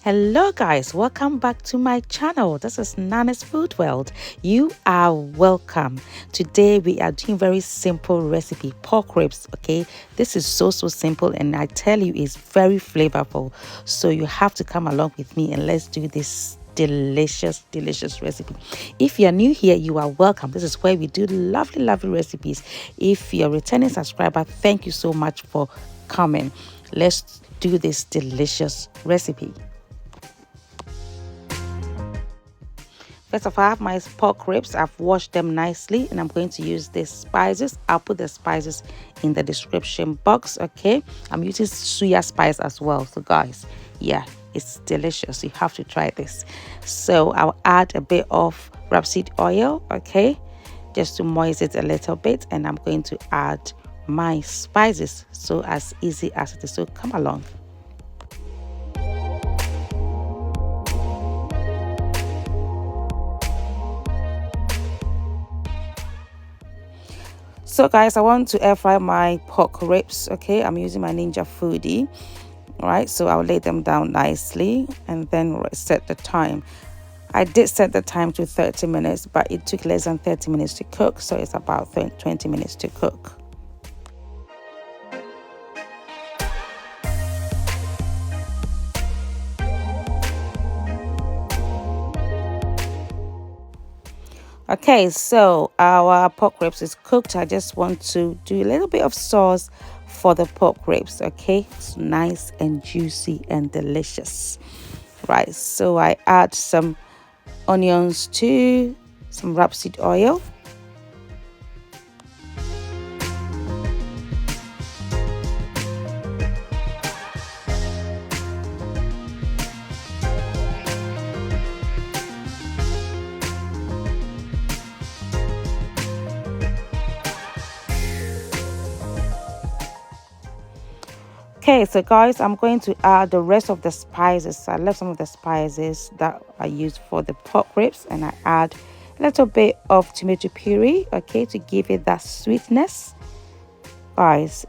Hello guys, welcome back to my channel. This is Nana's Food World. You are welcome. Today we are doing very simple recipe, pork ribs. Okay, this is so simple, and I tell you it's very flavorful, so you have to come along with me and let's do this delicious recipe. If you're new here, you are welcome. This is where we do lovely recipes. If you're a returning subscriber, thank you so much for coming. Let's do this delicious recipe. First of all, I have my pork ribs. I've washed them nicely, and I'm going to use these spices. I'll put the spices in the description box. Okay, I'm using Suya spice as well. So guys, yeah, it's delicious. You have to try this. So I'll add a bit of Rapseed oil, okay, just to moisten it a little bit, and I'm going to add my spices. So as easy as it is. So come along. So guys, I want to air fry my pork ribs. Okay, I'm using my Ninja Foodie. All right, so I'll lay them down nicely and then set the time. I did set the time to 30 minutes, but it took less than 30 minutes to cook, so it's about 20 minutes to cook. Okay, so our pork ribs is cooked. I just want to do a little bit of sauce for the pork ribs. Okay, it's nice and juicy and delicious. Right, so I add some onions too, some rapeseed oil. Okay, so guys, I'm going to add the rest of the spices. I left some of the spices that I used for the pork ribs, and I add a little bit of tomato puree, okay, to give it that sweetness. Guys,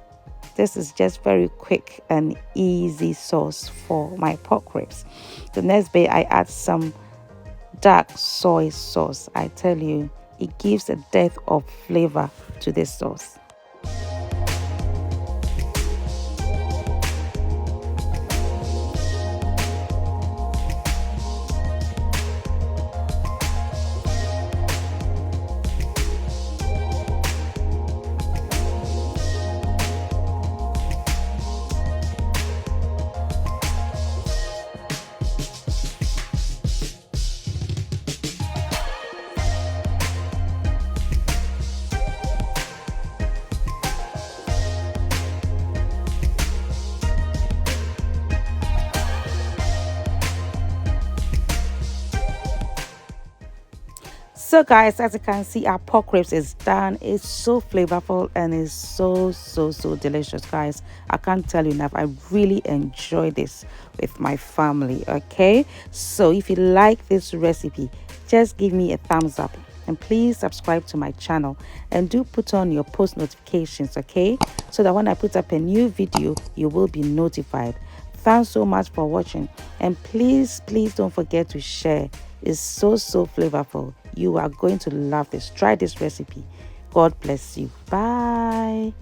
this is just very quick and easy sauce for my pork ribs. The next bit, I add some dark soy sauce. I tell you, it gives a depth of flavor to this sauce. So guys, as you can see, our pork ribs is done. It's so flavorful and it's so delicious, guys. I can't tell you enough. I really enjoy this with my family. Okay, so if you like this recipe, just give me a thumbs up and please subscribe to my channel, and do put on your post notifications, okay, so that when I put up a new video, you will be notified. Thanks so much for watching, and please don't forget to share. It's so flavorful. You are going to love this. Try this recipe. God bless you. Bye.